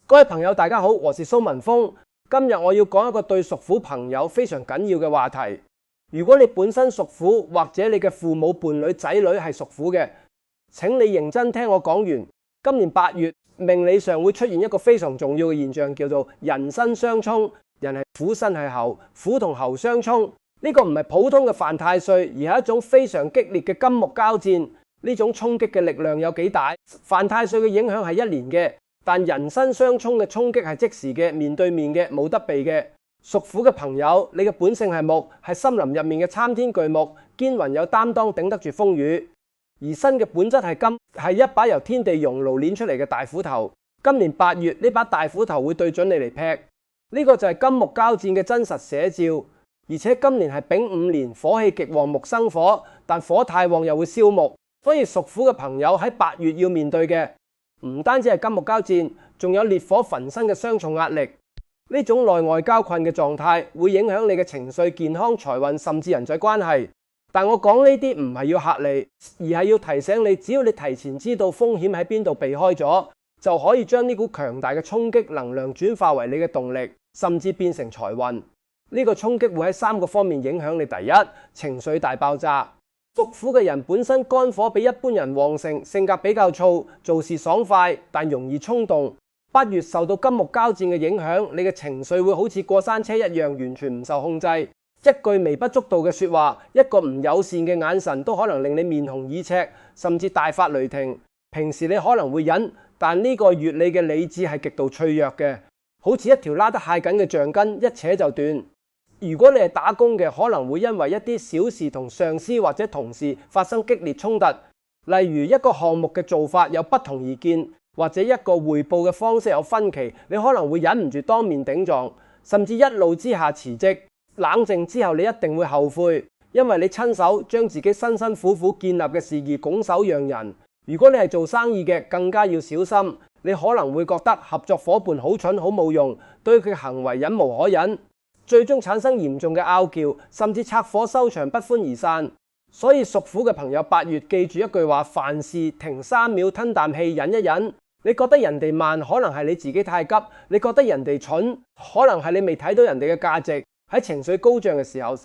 各位朋友，大家好，我是蘇文峰。今日我要講一個對屬虎朋友非常緊要嘅話題。如果你本身屬虎，或者你嘅父母、伴侶、仔女係屬虎嘅，請你認真聽我講完。今年8月，命理上會出現一個非常重要嘅現象，叫做人身相沖。人係虎，身係猴，虎同猴相沖。呢個唔係普通嘅犯太歲，而係一種非常激烈嘅金木交戰。呢種衝擊嘅力量有幾大？犯太歲嘅影響係1年嘅。但人身相沖嘅衝擊係即時嘅，面對面嘅，冇得避嘅。屬虎嘅朋友，你嘅本性係木，係森林入面嘅參天巨木，堅韌有擔當，頂得住風雨。而身嘅本質係金，係一把由天地熔爐煉出嚟嘅大斧頭。今年8月，呢把大斧頭會對準你嚟劈。呢個就係金木交戰嘅真實寫照。而且今年係丙午年，火氣極旺，木生火，但火太旺又會燒木，所以屬虎嘅朋友喺8月要面對嘅唔單止係金木交戰，仲有烈火焚身嘅雙重壓力。呢種內外交困嘅狀態會影響你嘅情緒、健康、財運，甚至人際關係。但我講呢啲唔係要嚇你，而係要提醒你，只要你提前知道風險喺邊度，避開咗，就可以將呢股強大嘅衝擊能量轉化為你嘅動力，甚至變成財運。呢個衝擊會喺3個方面影響你。第一，情緒大爆炸。屬虎嘅人本身肝火比一般人旺盛，性格比較燥，做事爽快，但容易衝動。8月受到金木交戰嘅影響，你嘅情緒會好似過山車一樣，完全唔受控制。一句微不足道嘅說話，一個唔友善嘅眼神，都可能令你面紅耳赤，甚至大發雷霆。平時你可能會忍，但呢個月你嘅理智係極度脆弱嘅，好似一條拉得太緊嘅橡筋，一扯就斷。如果你係打工嘅，可能會因為一啲小事同上司或者同事發生激烈衝突，例如一個項目嘅做法有不同意見，或者一個匯報嘅方式有分歧，你可能會忍唔住當面頂撞，甚至一怒之下辭職。冷靜之後你一定會後悔，因為你親手將自己辛辛苦苦建立嘅事業拱手讓人。如果你係做生意嘅，更加要小心，你可能會覺得合作夥伴好蠢好冇用，對佢嘅行為忍無可忍，最終產生嚴重嘅拗撬，甚至拆夥收場，不歡而散。所以屬虎嘅朋友8月記住一句話：凡事停3秒，吞啖氣，忍一忍。你覺得人哋慢，可能係你自己太急；你覺得人哋蠢，可能係你未睇到人哋嘅價值。喺情緒高漲嘅時候，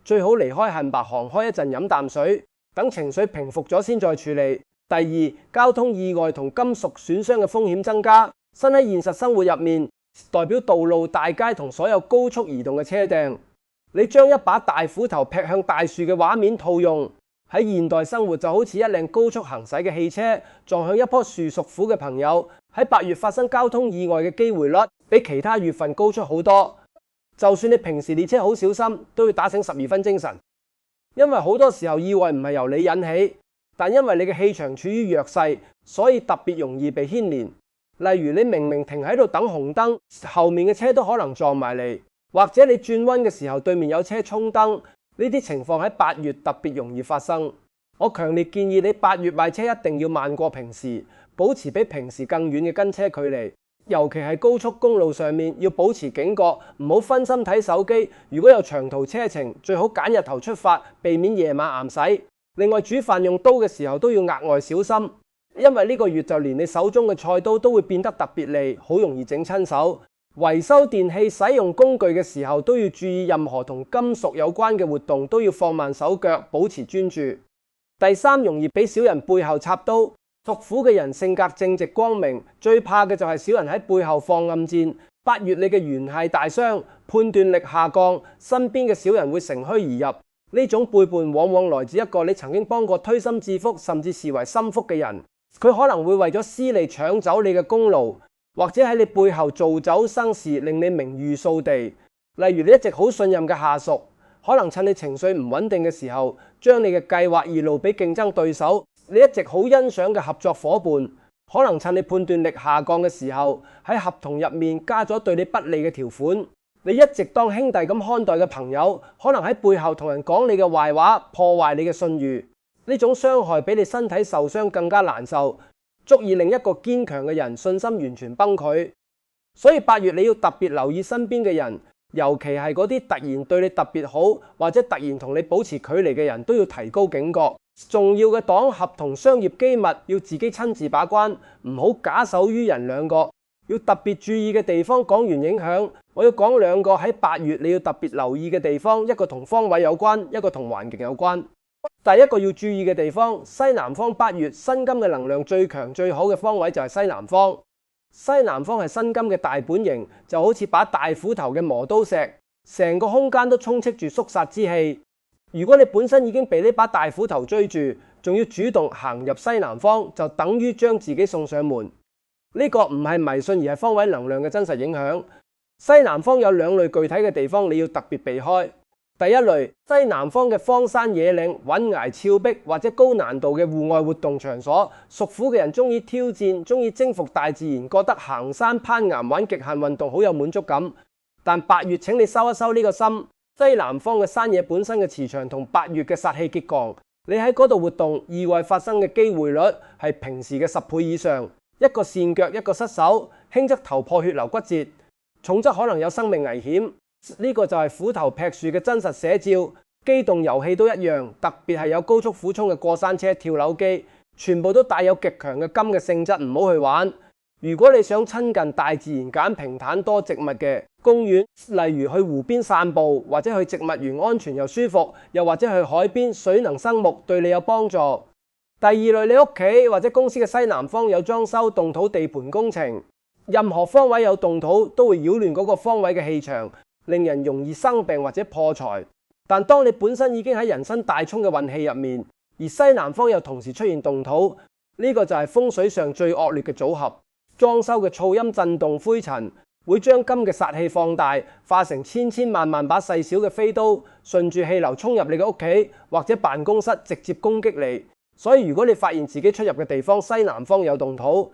最好離開杏白行開一陣，飲啖水，等情緒平復咗先再處理。第二，交通意外同金屬損傷嘅風險增加。身喺現實生活入面，代表道路、大街同所有高速移動嘅車輛。你將一把大斧頭劈向大樹嘅畫面套用喺現代生活，就好似一輛高速行駛嘅汽車撞向一棵樹。屬虎嘅朋友喺8月發生交通意外嘅機會率比其他月份高出好多。就算你平時練車好小心，都要打醒12分精神，因為好多時候意外唔係由你引起，但因為你嘅氣場處於弱勢，所以特別容易被牽連。例如你明明停喺度等紅燈，後面嘅車都可能撞埋嚟，或者你轉彎嘅時候對面有車衝燈，呢啲情況喺8月特別容易發生。我強烈建議你8月買車一定要慢過平時，保持比平時更遠嘅跟車距離，尤其係高速公路上面要保持警覺，唔好分心睇手機。如果有長途車程，最好揀日頭出發，避免夜晚癌駛。另外煮飯用刀嘅時候都要額外小心，因為呢個月就連你手中嘅菜刀都會變得特別利，好容易整親手。維修電器使用工具嘅時候都要注意，任何同金屬有關嘅活動都要放慢手腳，保持專注。第三，容易俾小人背後插刀。屬虎嘅人性格正直光明，最怕嘅就係小人喺背後放暗箭。8月你嘅元氣大傷，判斷力下降，身邊嘅小人會乘虛而入。呢種背叛往往來自一個你曾經幫過推心置腹，甚至視為心腹嘅人。佢可能會為咗私利搶走你嘅功勞，或者喺你背後做走生事，令你名譽掃地。例如你一直好信任嘅下屬，可能趁你情緒唔穩定嘅時候，將你嘅計劃易露俾競爭對手。你一直好欣賞嘅合作夥伴，可能趁你判斷力下降嘅時候，喺合同入面加咗對你不利嘅條款。你一直當兄弟咁看待嘅朋友，可能喺背後同人講你嘅壞話，破壞你嘅信譽。呢種傷害比你身體受傷更加難受，足以令一個堅強嘅人信心完全崩潰。所以8月你要特別留意身邊嘅人，尤其係嗰啲突然對你特別好，或者突然同你保持距離嘅人，都要提高警覺。重要嘅黨合同商業機密要自己親自把關，唔好假手於人兩個。要特別注意嘅地方講完影響，我要講兩個喺8月你要特別留意嘅地方，一個同方位有關，一個同環境有關。第一個要注意嘅地方，西南方8月辛金嘅能量最強最好嘅方位就係西南方。西南方係辛金嘅大本營，就好似把大斧頭嘅磨刀石，成個空間都充斥住肅殺之氣。如果你本身已經被呢把大斧頭追住，仲要主動行入西南方，就等於將自己送上門。呢個唔係迷信，而係方位能量嘅真實影響。西南方有兩類具體嘅地方你要特別避開。第一類，西南方嘅荒山野嶺、穩崖峭壁或者高難度嘅戶外活動場所，屬虎嘅人中意挑戰，中意征服大自然，覺得行山、攀岩、玩極限運動好有滿足感。但8月請你收一收呢個心，西南方嘅山野本身嘅磁場同8月嘅煞氣拮抗，你喺嗰度活動，意外發生嘅機會率係平時嘅10倍以上。一個跣腳，一個失手，輕則頭破血流骨折，重則可能有生命危險。呢個就係虎頭劈樹嘅真實寫照。機動遊戲都一樣，特別係有高速俯衝嘅過山車、跳樓機，全部都帶有極強嘅金嘅性質，唔好去玩。如果你想親近大自然，揀平坦多植物嘅公園，例如去湖邊散步，或者去植物園安全又舒服，又或者去海邊，水能生木，對你有幫助。第二類，你屋企或者公司嘅西南方有裝修、動土、地盤工程，任何方位有動土都會擾亂嗰個方位嘅氣場，令人容易生病或者破財。但當你本身已經喺人生大衝嘅運氣入面，而西南方又同時出現動土，呢個就係風水上最惡劣嘅組合。裝修嘅噪音、震動、灰塵會將金嘅煞氣放大，化成千千萬萬把細小嘅飛刀，順住氣流衝入你嘅屋企或者辦公室，直接攻擊你。所以如果你發現自己出入嘅地方西南方有動土，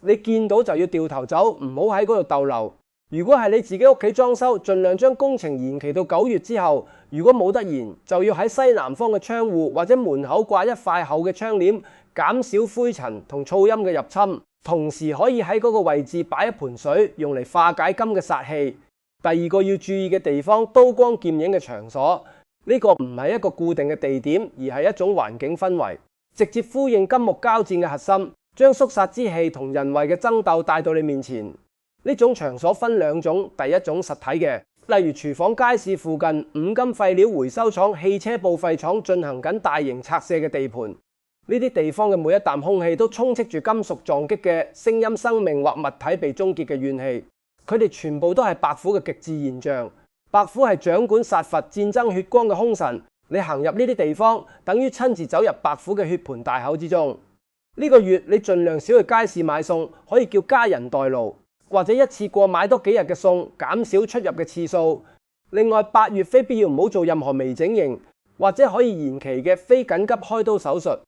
你見到就要掉頭走，唔好喺嗰度逗留。如果係你自己屋企裝修，盡量將工程延期到9月之後。如果冇得延，就要喺西南方嘅窗戶或者門口掛一塊厚嘅窗簾，減少灰塵同噪音嘅入侵。同時可以喺嗰個位置擺一盆水，用嚟化解金嘅煞氣。第二個要注意嘅地方，刀光劍影嘅場所，呢個唔係一個固定嘅地點，而係一種環境氛圍，直接呼應金木交戰嘅核心，將肅殺之氣同人為嘅爭鬥帶到你面前。呢種場所分兩種，第一種實體嘅，例如廚房、街市附近、五金廢料回收廠、汽車報廢廠進行緊大型拆卸嘅地盤。呢啲地方嘅每一啖空氣都充斥住金屬撞擊嘅聲音、生命或物體被終結嘅怨氣。佢哋全部都係白虎嘅極致現象。白虎係掌管殺伐、戰爭、血光嘅凶神。你行入呢啲地方，等於親自走入白虎嘅血盆大口之中。呢個月你盡量少去街市買餸，可以叫家人代勞，或者一次過買多幾日嘅餸，減少出入嘅次數。另外8月非必要唔好做任何微整形，或者可以延期嘅非緊急開刀手術。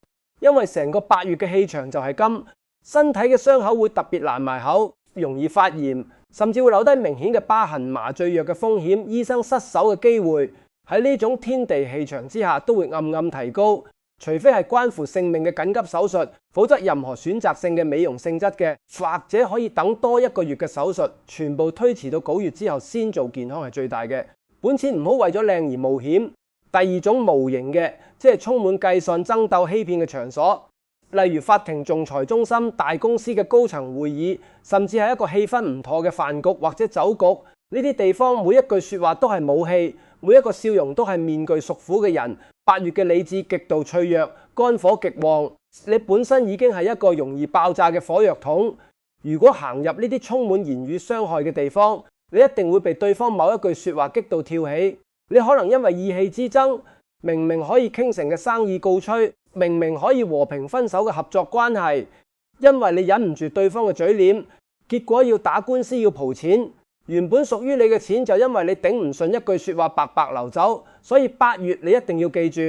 因為成個8月嘅氣場就係金，身體嘅傷口會特別難埋口，容易發炎，甚至會留低明顯嘅疤痕、麻醉藥嘅風險、醫生失手嘅機會，喺呢種天地氣場之下都會暗暗提高。除非係關乎性命嘅緊急手術，否則任何選擇性嘅美容性質嘅，或者可以等多1個月嘅手術，全部推遲到9月之後先做，健康係最大嘅。本錢唔好為咗靚而冒險。第二種無形嘅，即係充滿計算、爭鬥、欺騙嘅場所，例如法庭、仲裁中心、大公司嘅高層會議，甚至係一個氣氛唔妥嘅飯局或者酒局。呢啲地方每一句說話都係武器，每一個笑容都係面具。屬虎嘅人8月嘅理智極度脆弱，肝火極旺，你本身已經係一個容易爆炸嘅火藥桶。如果行入呢啲充滿言語傷害嘅地方，你一定會被對方某一句說話激到跳起。你可能因為意氣之爭，明明可以傾成嘅生意告吹，明明可以和平分手嘅合作關係，因為你忍唔住對方嘅嘴臉，結果要打官司要賠錢。原本屬於你嘅錢就因為你頂唔順一句說話白白流走。所以8月你一定要記住，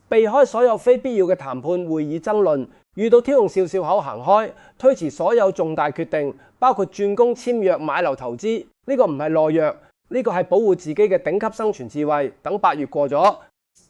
避開所有非必要嘅談判、會議、爭論，遇到挑動笑笑口行開，推遲所有重大決定，包括轉工、簽約、買樓、投資。呢個唔係懦弱。呢個係保護自己嘅頂級生存智慧。等8月過咗，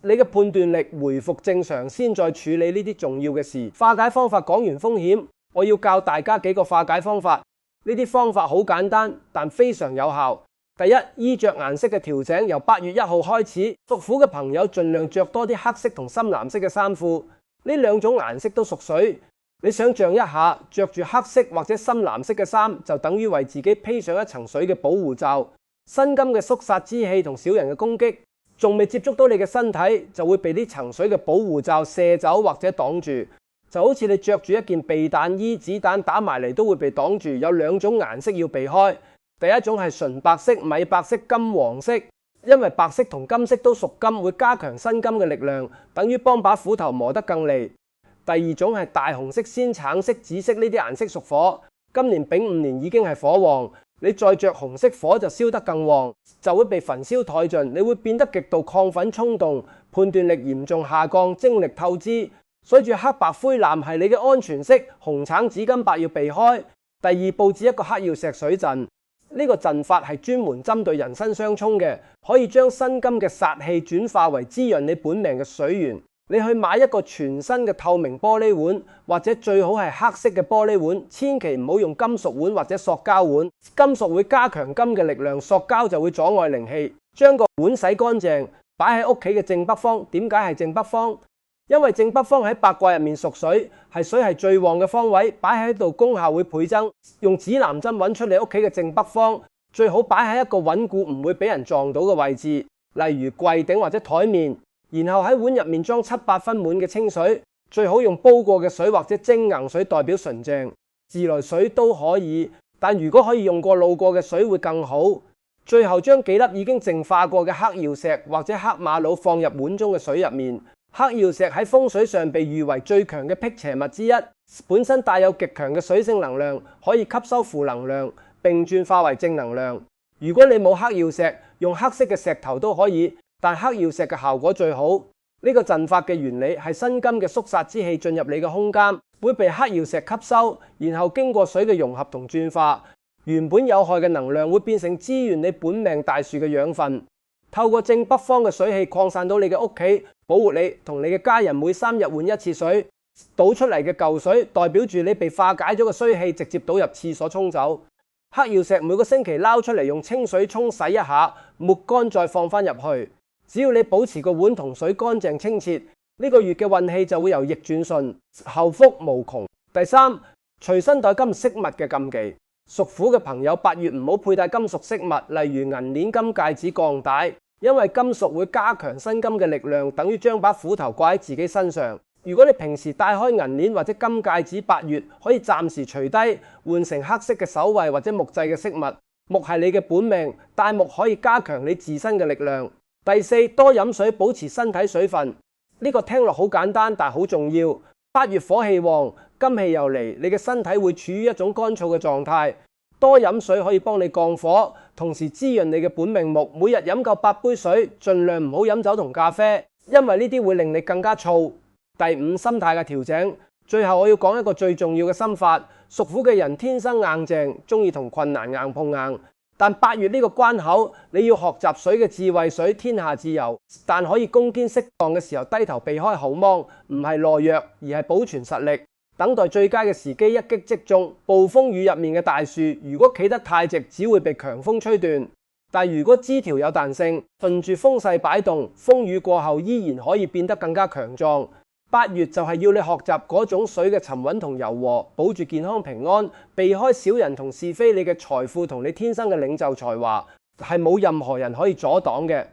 你嘅判斷力回復正常，先再處理呢啲重要嘅事。化解方法講完風險，我要教大家幾個化解方法。呢啲方法好簡單，但非常有效。第一，衣着顏色嘅調整，由8月1號開始，屬虎嘅朋友盡量着多啲黑色同深藍色嘅衫褲。呢兩種顏色都屬水，你想象一下，着住黑色或者深藍色嘅衫，就等於為自己披上一層水嘅保護罩。辛金嘅肅殺之氣同小人嘅攻擊，仲未接觸到你嘅身體，就會被呢層水嘅保護罩射走或者擋住。就好似你着住一件避彈衣，子彈打埋嚟都會被擋住。有兩種顏色要避開，第一種係純白色、米白色、金黃色，因為白色同金色都屬金，會加強辛金嘅力量，等於幫把斧頭磨得更利。第二種係大紅色、鮮橙色、紫色，呢啲顏色屬火，今年丙午年已經係火旺，你再着紅色，火就燒得更旺，就會被焚燒殆盡，你會變得極度亢奮衝動，判斷力嚴重下降，精力透支。所以住黑白灰藍係你嘅安全色，紅橙紫金白要避開。第二，佈置一個黑曜石水陣，呢個陣法係專門針對人身相沖嘅，可以將辛金嘅殺氣轉化為滋潤你本命嘅水源。你去買一個全新嘅透明玻璃碗，或者最好係黑色嘅玻璃碗，千祈唔好用金屬碗或者塑膠碗。金屬會加強金嘅力量，塑膠就會阻礙靈氣。將個碗洗乾淨，擺喺屋企嘅正北方。點解係正北方？因為正北方喺八卦入面屬水，係水係最旺嘅方位，擺喺度功效會倍增。用指南針揾出你屋企嘅正北方，最好擺喺一個穩固唔會俾人撞到嘅位置，例如櫃頂或者台面。然後喺碗入面裝7-8分滿嘅清水，最好用煲過嘅水或者蒸硬水代表純淨，自來水都可以，但如果可以用過路過嘅水會更好。最後將幾粒已經淨化過嘅黑曜石或者黑瑪瑙放入碗中嘅水入面。黑曜石喺風水上被譽為最強嘅辟邪物之一，本身帶有極強嘅水性能量，可以吸收負能量並轉化為正能量。如果你冇黑曜石，用黑色嘅石頭都可以，但黑曜石嘅效果最好。呢個陣法嘅原理係辛金嘅肅殺之氣進入你嘅空間，會被黑曜石吸收，然後經過水嘅融合同轉化，原本有害嘅能量會變成滋潤你本命大樹嘅養分。透過正北方嘅水氣擴散到你嘅屋企，保護你同你嘅家人。每3日換一次水，倒出嚟嘅舊水代表住你被化解咗嘅衰氣，直接倒入廁所沖走。黑曜石每個星期撈出嚟用清水沖洗一下，抹乾再放翻入去。只要你保持個碗同水乾淨清澈，呢個月嘅運氣就會由逆轉順，後福無窮。第三，隨身帶金飾物嘅禁忌。屬虎嘅朋友8月唔好佩戴金屬飾物，例如銀鏈、金戒指、鋼帶，因為金屬會加強辛金嘅力量，等於將把斧頭掛喺自己身上。如果你平時戴開銀鏈或者金戒指，8月可以暫時除低，換成黑色嘅手環或者木製嘅飾物。木係你嘅本命，戴木可以加強你自身嘅力量。第四，多飲水，保持身體水分。呢個聽落好簡單，但好重要。8月火氣旺，金氣又嚟，你嘅身體會處於一種乾燥嘅狀態。多飲水可以幫你降火，同時滋潤你嘅本命木。每日飲夠8杯水，盡量唔好飲酒同咖啡，因為呢啲會令你更加燥。第五，心態嘅調整。最後我要講一個最重要嘅心法。屬虎嘅人天生硬淨，中意同困難硬碰硬。但8月呢個關口，你要學習水嘅智慧水，天下自由，但可以攻堅適當嘅時候低頭避開口芒，唔係懦弱，而係保存實力，等待最佳嘅時機一擊即中。暴風雨入面嘅大樹，如果企得太直，只會被強風吹斷；但如果枝條有彈性，順住風勢擺動，風雨過後依然可以變得更加強壯。8月就係要你學習嗰種水嘅沉穩同柔和，保住健康平安，避開小人同是非。你嘅財富同你天生嘅領袖才華係冇任何人可以阻擋嘅。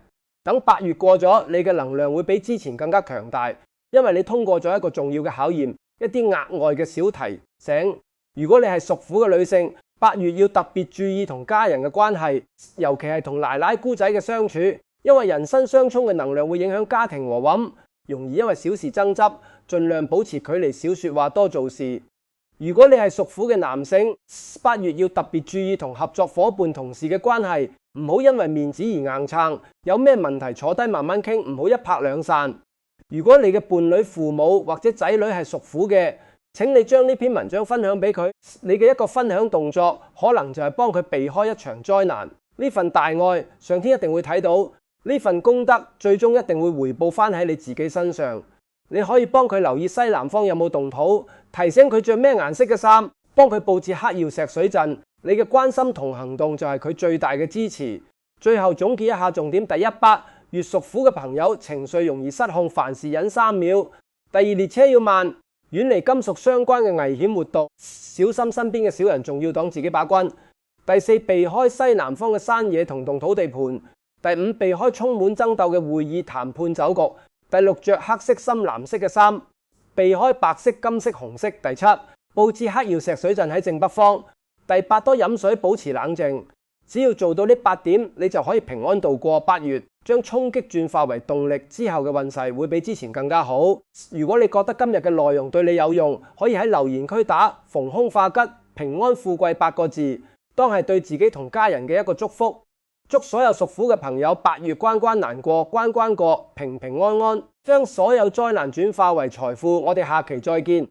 等8月過咗，你嘅能量會比之前更加強大，因為你通過咗一個重要嘅考驗，一啲額外嘅小提醒。如果你係屬虎嘅女性，8月要特別注意同家人嘅關係，尤其係同奶奶姑仔嘅相處，因為人生相沖嘅能量會影響家庭和諧，容易因為小事爭執，盡量保持距離，少說話，多做事。如果你係屬虎嘅男性，8月要特別注意同合作夥伴、同事嘅關係，唔好因為面子而硬撐，有咩問題坐低慢慢傾，唔好一拍兩散。如果你嘅伴侶、父母或者仔女係屬虎嘅，請你將呢篇文章分享俾佢。你嘅一個分享動作，可能就係幫佢避開一場災難。呢份大愛，上天一定會睇到。呢份功德最終一定會回報翻喺你自己身上。你可以幫佢留意西南方有冇動土，提醒佢着咩顏色嘅衫，幫佢佈置黑曜石水陣。你嘅關心同行動就係佢最大嘅支持。最後總結一下重點：第一，8月屬虎嘅朋友情緒容易失控，凡事忍3秒；第二，列車要慢；遠離金屬相關嘅危險活動，小心身邊嘅小人，仲要當自己把軍。第四，避開西南方嘅山野同土地盤。第五，避開充滿爭鬥嘅會議、談判、酒局。第六，着黑色、深藍色嘅衫，避開白色、金色、紅色。第七，佈置黑曜石水陣喺正北方。第八，多飲水，保持冷靜。只要做到呢8點，你就可以平安度過8月，將衝擊轉化為動力，之後嘅運勢會比之前更加好。如果你覺得今日嘅內容對你有用，可以喺留言區打逢凶化吉、平安富貴8個字，當係對自己同家人嘅一個祝福。祝所有屬虎嘅朋友8月關關難過，關關過，平平安安，將所有災難轉化為財富。我哋下期再見。